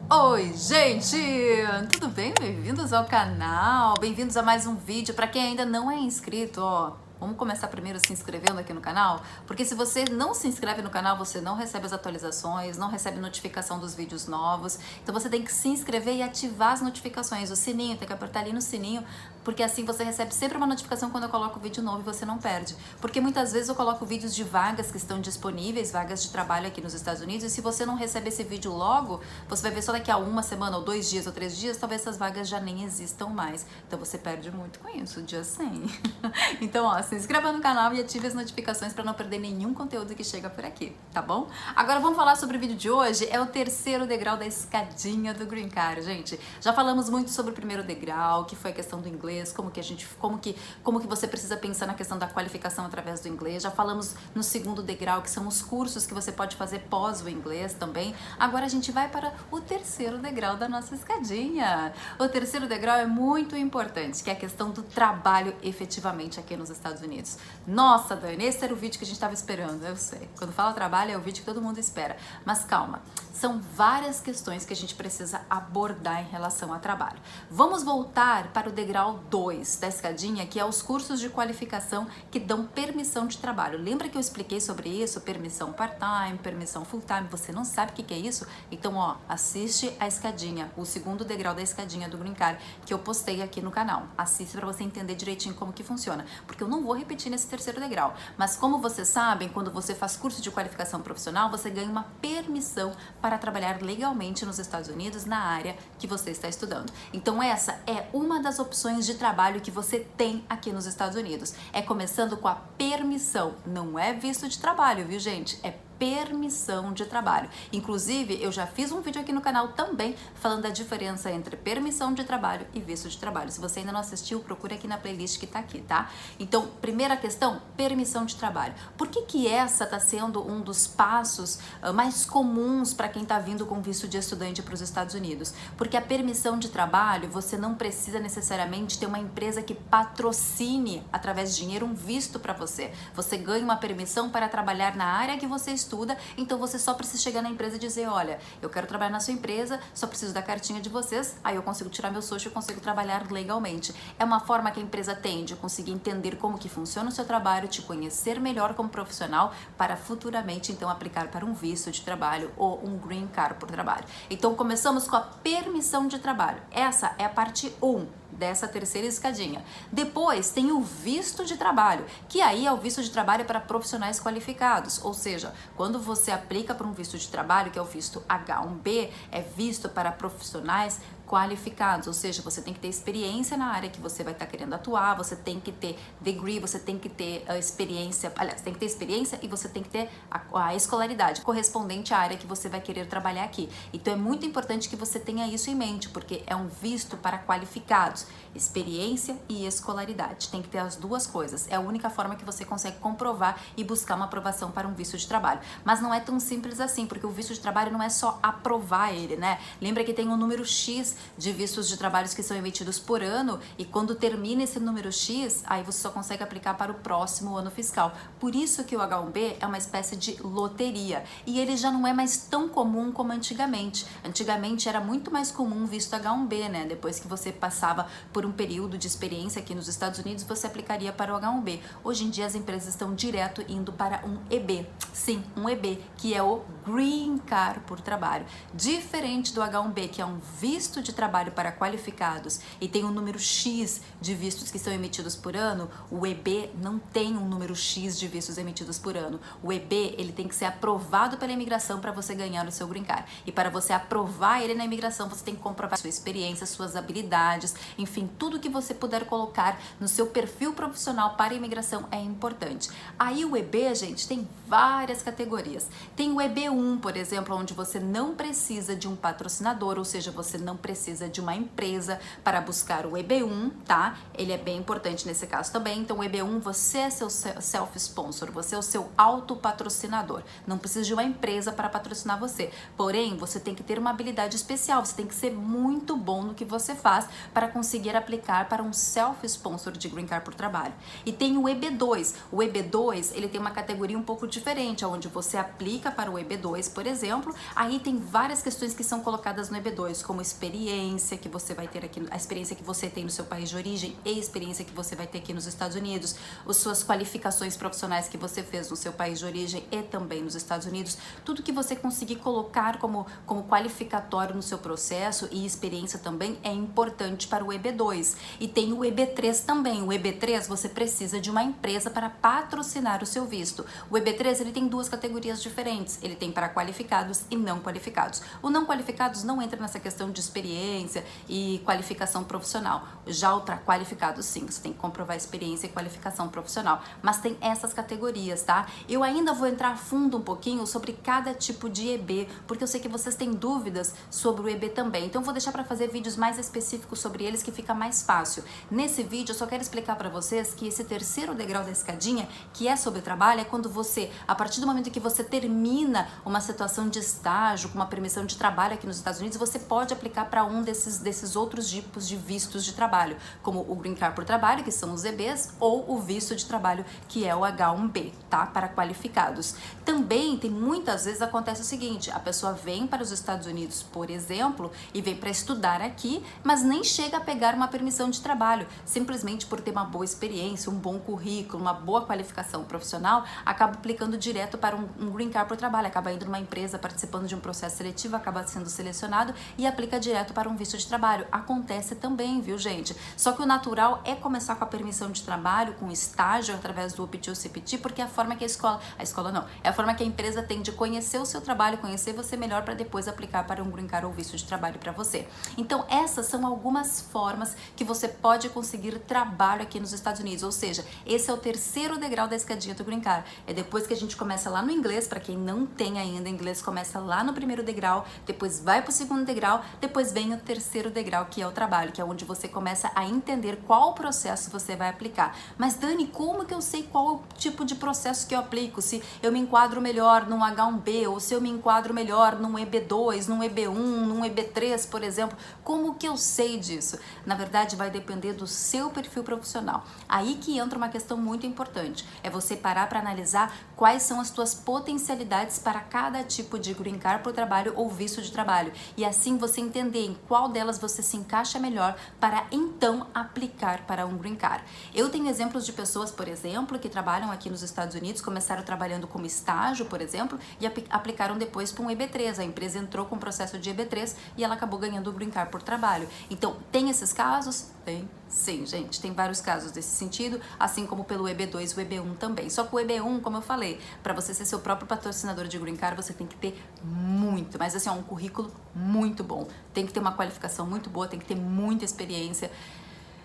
Oi, gente! Tudo bem? Bem-vindos ao canal, bem-vindos a mais um vídeo. Para quem ainda não é inscrito, vamos começar primeiro se inscrevendo aqui no canal, porque se você não se inscreve no canal, você não recebe as atualizações, não recebe notificação dos vídeos novos. Então você tem que se inscrever e ativar as notificações, o sininho, tem que apertar ali no sininho, porque assim você recebe sempre uma notificação quando eu coloco vídeo novo e você não perde. Porque muitas vezes eu coloco vídeos de vagas que estão disponíveis, vagas de trabalho aqui nos Estados Unidos, e se você não recebe esse vídeo logo, você vai ver só daqui a uma semana, ou 2 dias, ou 3 dias, talvez essas vagas já nem existam mais. Então você perde muito com isso, dia 100. Então, se inscreva no canal e ative as notificações para não perder nenhum conteúdo que chega por aqui, tá bom? Agora vamos falar sobre o vídeo de hoje, é o terceiro degrau da escadinha do Green Card, gente. Já falamos muito sobre o primeiro degrau, que foi a questão do inglês, como que você precisa pensar na questão da qualificação através do inglês. Já falamos no segundo degrau, que são os cursos que você pode fazer pós o inglês também. Agora a gente vai para o terceiro degrau da nossa escadinha. O terceiro degrau é muito importante, que é a questão do trabalho efetivamente aqui nos Estados Unidos. Nossa, Dani, esse era o vídeo que a gente estava esperando, eu sei. Quando fala trabalho é o vídeo que todo mundo espera. Mas calma, são várias questões que a gente precisa abordar em relação a trabalho. Vamos voltar para o degrau 2 da escadinha, que é os cursos de qualificação que dão permissão de trabalho. Lembra que eu expliquei sobre isso? Permissão part-time, permissão full-time. Você não sabe o que é isso? Então, assiste a escadinha, o segundo degrau da escadinha do Green Card, que eu postei aqui no canal. Assiste para você entender direitinho como que funciona, porque eu não vou repetir nesse terceiro degrau. Mas como vocês sabem, quando você faz curso de qualificação profissional, você ganha uma permissão para trabalhar legalmente nos Estados Unidos na área que você está estudando. Então essa é uma das opções de trabalho que você tem aqui nos Estados Unidos. É começando com a permissão, não é visto de trabalho, viu, gente? É permissão de trabalho. Inclusive, eu já fiz um vídeo aqui no canal também falando da diferença entre permissão de trabalho e visto de trabalho. Se você ainda não assistiu, procure aqui na playlist que tá aqui, tá? Então, primeira questão, permissão de trabalho. Por que essa tá sendo um dos passos mais comuns para quem tá vindo com visto de estudante para os Estados Unidos? Porque a permissão de trabalho, você não precisa necessariamente ter uma empresa que patrocine através de dinheiro um visto para você. Você ganha uma permissão para trabalhar na área que você estuda, então você só precisa chegar na empresa e dizer, olha, eu quero trabalhar na sua empresa, só preciso da cartinha de vocês, aí eu consigo tirar meu social e consigo trabalhar legalmente. É uma forma que a empresa tem de conseguir entender como que funciona o seu trabalho, te conhecer melhor como profissional, para futuramente então aplicar para um visto de trabalho ou um green card por trabalho. Então começamos com a permissão de trabalho. Essa é a parte 1 dessa terceira escadinha. Depois tem o visto de trabalho, que aí é o visto de trabalho para profissionais qualificados, ou seja, quando você aplica para um visto de trabalho, que é o visto H1B, é visto para profissionais qualificados, ou seja, você tem que ter experiência na área que você vai estar querendo atuar, você tem que ter degree, você tem que ter experiência, aliás, tem que ter experiência e você tem que ter a escolaridade correspondente à área que você vai querer trabalhar aqui. Então é muito importante que você tenha isso em mente, porque é um visto para qualificados, experiência e escolaridade. Tem que ter as duas coisas. É a única forma que você consegue comprovar e buscar uma aprovação para um visto de trabalho. Mas não é tão simples assim, porque o visto de trabalho não é só aprovar ele, né? Lembra que tem um número X de vistos de trabalhos que são emitidos por ano, e quando termina esse número X, aí você só consegue aplicar para o próximo ano fiscal. Por isso que o H1B é uma espécie de loteria, e ele já não é mais tão comum como antigamente. Antigamente era muito mais comum o visto H1B, né? Depois que você passava por um período de experiência aqui nos Estados Unidos, você aplicaria para o H1B. Hoje em dia as empresas estão direto indo para um EB. Sim, um EB, que é o Green Card por trabalho. Diferente do H1B, que é um visto de trabalho para qualificados e tem um número X de vistos que são emitidos por ano, o EB não tem um número X de vistos emitidos por ano. O EB, ele tem que ser aprovado pela imigração para você ganhar o seu Green Card. E para você aprovar ele na imigração, você tem que comprovar sua experiência, suas habilidades, enfim, tudo que você puder colocar no seu perfil profissional para a imigração é importante. Aí o EB, gente, tem várias categorias. Tem o EB1, por exemplo, onde você não precisa de um patrocinador, ou seja, você não precisa precisa de uma empresa para buscar o EB1, tá? Ele é bem importante nesse caso também. Então o EB1, você é seu self-sponsor, você é o seu autopatrocinador. Não precisa de uma empresa para patrocinar você. Porém, você tem que ter uma habilidade especial, você tem que ser muito bom no que você faz para conseguir aplicar para um self-sponsor de Green Card por trabalho. E tem o EB2. O EB2, ele tem uma categoria um pouco diferente, onde você aplica para o EB2, por exemplo. Aí tem várias questões que são colocadas no EB2, como experiência que você vai ter aqui, a experiência que você tem no seu país de origem e a experiência que você vai ter aqui nos Estados Unidos, as suas qualificações profissionais que você fez no seu país de origem e também nos Estados Unidos, tudo que você conseguir colocar como qualificatório no seu processo e experiência também é importante para o EB2. E tem o EB3 também. O EB3 você precisa de uma empresa para patrocinar o seu visto. O EB3 ele tem duas categorias diferentes. Ele tem para qualificados e não qualificados. O não qualificados não entra nessa questão de experiência e qualificação profissional. Já o qualificado sim, você tem que comprovar experiência e qualificação profissional. Mas tem essas categorias, tá? Eu ainda vou entrar a fundo um pouquinho sobre cada tipo de EB, porque eu sei que vocês têm dúvidas sobre o EB também. Então eu vou deixar para fazer vídeos mais específicos sobre eles que fica mais fácil. Nesse vídeo eu só quero explicar para vocês que esse terceiro degrau da escadinha, que é sobre trabalho, é quando você, a partir do momento que você termina uma situação de estágio, com uma permissão de trabalho aqui nos Estados Unidos, você pode aplicar para um desses outros tipos de vistos de trabalho, como o Green Card por trabalho, que são os EBs, ou o visto de trabalho, que é o H1B, tá? Para qualificados. Também tem muitas vezes acontece o seguinte, a pessoa vem para os Estados Unidos, por exemplo, e vem para estudar aqui, mas nem chega a pegar uma permissão de trabalho, simplesmente por ter uma boa experiência, um bom currículo, uma boa qualificação profissional, acaba aplicando direto para um Green Card por trabalho, acaba indo numa empresa, participando de um processo seletivo, acaba sendo selecionado e aplica direto para um visto de trabalho. Acontece também, viu, gente? Só que o natural é começar com a permissão de trabalho, com estágio através do OPT ou CPT, porque é a forma que a escola não, é a forma que a empresa tem de conhecer o seu trabalho, conhecer você melhor para depois aplicar para um Green Card ou visto de trabalho para você. Então, essas são algumas formas que você pode conseguir trabalho aqui nos Estados Unidos, ou seja, esse é o terceiro degrau da escadinha do Green Card. É depois que a gente começa lá no inglês, para quem não tem ainda inglês, começa lá no primeiro degrau, depois vai para o segundo degrau, depois vem o terceiro degrau, que é o trabalho, que é onde você começa a entender qual processo você vai aplicar. Mas Dani, como que eu sei qual o tipo de processo que eu aplico? Se eu me enquadro melhor num H1B, ou se eu me enquadro melhor num EB2, num EB1, num EB3, por exemplo, como que eu sei disso? Na verdade, vai depender do seu perfil profissional. Aí que entra uma questão muito importante, é você parar para analisar quais são as tuas potencialidades para cada tipo de Green Card por trabalho ou visto de trabalho, e assim você entender em qual delas você se encaixa melhor para então aplicar para um Green Card. Eu tenho exemplos de pessoas, por exemplo, que trabalham aqui nos Estados Unidos, começaram trabalhando como estágio, por exemplo, e aplicaram depois para um EB3. A empresa entrou com o processo de EB3 e ela acabou ganhando o Green Card por trabalho. Então, tem esses casos? Tem. Sim, gente, tem vários casos desse sentido, assim como pelo EB2 e o EB1 também. Só que o EB1, como eu falei, para você ser seu próprio patrocinador de Green Card, você tem que ter muito, mas assim, um currículo muito bom. Tem que ter uma qualificação muito boa, tem que ter muita experiência.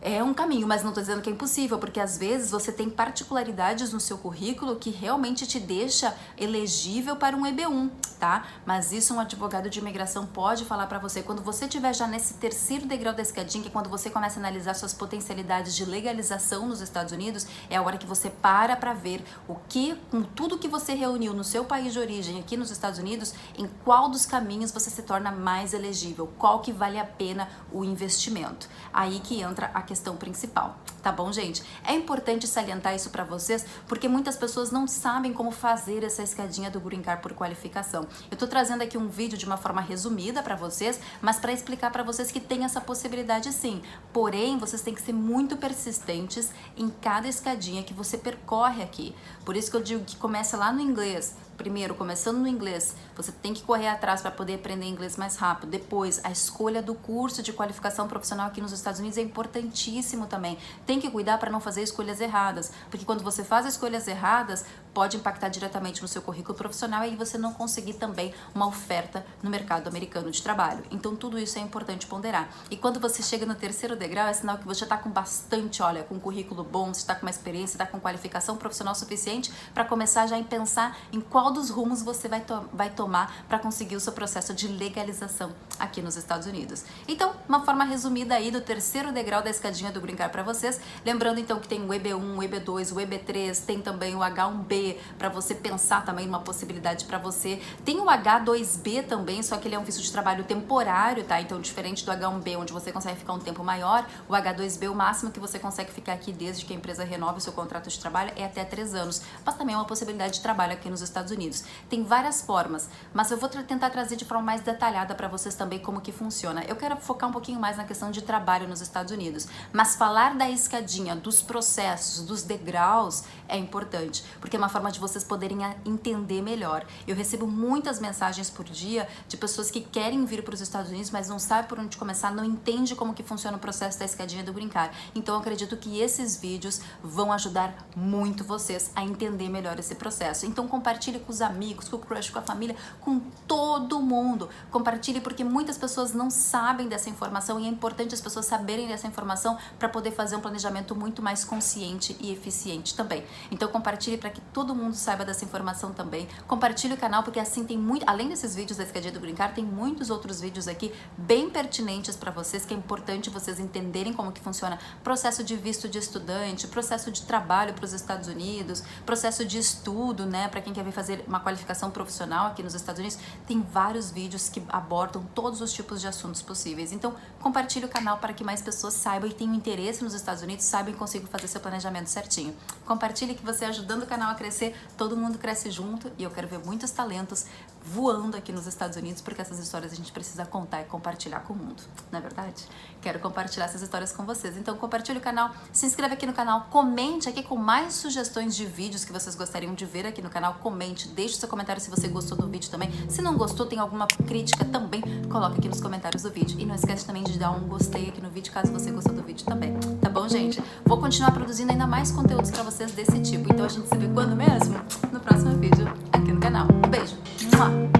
É um caminho, mas não estou dizendo que é impossível, porque às vezes você tem particularidades no seu currículo que realmente te deixa elegível para um EB1, tá? Mas isso um advogado de imigração pode falar para você. Quando você estiver já nesse terceiro degrau da escadinha, que é quando você começa a analisar suas potencialidades de legalização nos Estados Unidos, é a hora que você para ver o que, com tudo que você reuniu no seu país de origem aqui nos Estados Unidos, em qual dos caminhos você se torna mais elegível, qual que vale a pena o investimento. Aí que entra a questão principal, tá bom, gente? É importante salientar isso para vocês, porque muitas pessoas não sabem como fazer essa escadinha do Green Card por qualificação. Eu tô trazendo aqui um vídeo de uma forma resumida para vocês, mas para explicar para vocês que tem essa possibilidade sim. Porém, vocês têm que ser muito persistentes em cada escadinha que você percorre aqui. Por isso que eu digo que começa lá no inglês. Primeiro, começando no inglês, você tem que correr atrás para poder aprender inglês mais rápido. Depois, a escolha do curso de qualificação profissional aqui nos Estados Unidos é importantíssimo também. Tem que cuidar para não fazer escolhas erradas, porque quando você faz escolhas erradas, pode impactar diretamente no seu currículo profissional e aí você não conseguir também uma oferta no mercado americano de trabalho. Então tudo isso é importante ponderar. E quando você chega no terceiro degrau, é sinal que você já está com bastante, olha, com um currículo bom, você está com uma experiência, está com qualificação profissional suficiente para começar já a pensar em qual dos rumos você vai tomar para conseguir o seu processo de legalização aqui nos Estados Unidos. Então, uma forma resumida aí do terceiro degrau da escadinha do Green Card para vocês. Lembrando então que tem o EB1, o EB2, o EB3, tem também o H1B para você pensar também numa possibilidade para você. Tem o H2B também, só que ele é um visto de trabalho temporário, tá? Então, diferente do H1B, onde você consegue ficar um tempo maior, o H2B, o máximo que você consegue ficar aqui desde que a empresa renove o seu contrato de trabalho é até 3 anos. Mas também é uma possibilidade de trabalho aqui nos Estados Unidos. Tem várias formas, mas eu vou tentar trazer de forma mais detalhada para vocês também como que funciona. Eu quero focar um pouquinho mais na questão de trabalho nos Estados Unidos, mas falar da escadinha, dos processos, dos degraus é importante, porque é uma forma de vocês poderem entender melhor. Eu recebo muitas mensagens por dia de pessoas que querem vir para os Estados Unidos, mas não sabem por onde começar, não entende como que funciona o processo da escadinha do Green Card. Então eu acredito que esses vídeos vão ajudar muito vocês a entender melhor esse processo. Então compartilhe com os amigos, com o crush, com a família, com todo mundo. Compartilhe porque muitas pessoas não sabem dessa informação e é importante as pessoas saberem dessa informação para poder fazer um planejamento muito mais consciente e eficiente também. Então compartilhe para que todo mundo saiba dessa informação também. Compartilhe o canal porque assim tem muito, além desses vídeos da escadinha do Green Card, tem muitos outros vídeos aqui bem pertinentes para vocês, que é importante vocês entenderem como que funciona processo de visto de estudante, processo de trabalho para os Estados Unidos, processo de estudo, né, para quem quer vir fazer uma qualificação profissional aqui nos Estados Unidos. Tem vários vídeos que abordam todos os tipos de assuntos possíveis. Então, compartilhe o canal para que mais pessoas saibam e tenham interesse nos Estados Unidos, saibam e consigam fazer seu planejamento certinho. Compartilhe que você ajudando o canal a crescer, todo mundo cresce junto e eu quero ver muitos talentos voando aqui nos Estados Unidos, porque essas histórias a gente precisa contar e compartilhar com o mundo, não é verdade? Quero compartilhar essas histórias com vocês. Então, compartilhe o canal, se inscreve aqui no canal, comente aqui com mais sugestões de vídeos que vocês gostariam de ver aqui no canal, comente, deixe seu comentário se você gostou do vídeo também. Se não gostou, tem alguma crítica também, coloca aqui nos comentários do vídeo. E não esquece também de dar um gostei aqui no vídeo, caso você gostou do vídeo também. Tá bom, gente? Vou continuar produzindo ainda mais conteúdos pra vocês desse tipo. Então a gente se vê quando mesmo? No próximo vídeo aqui no canal. Um beijo! Mua!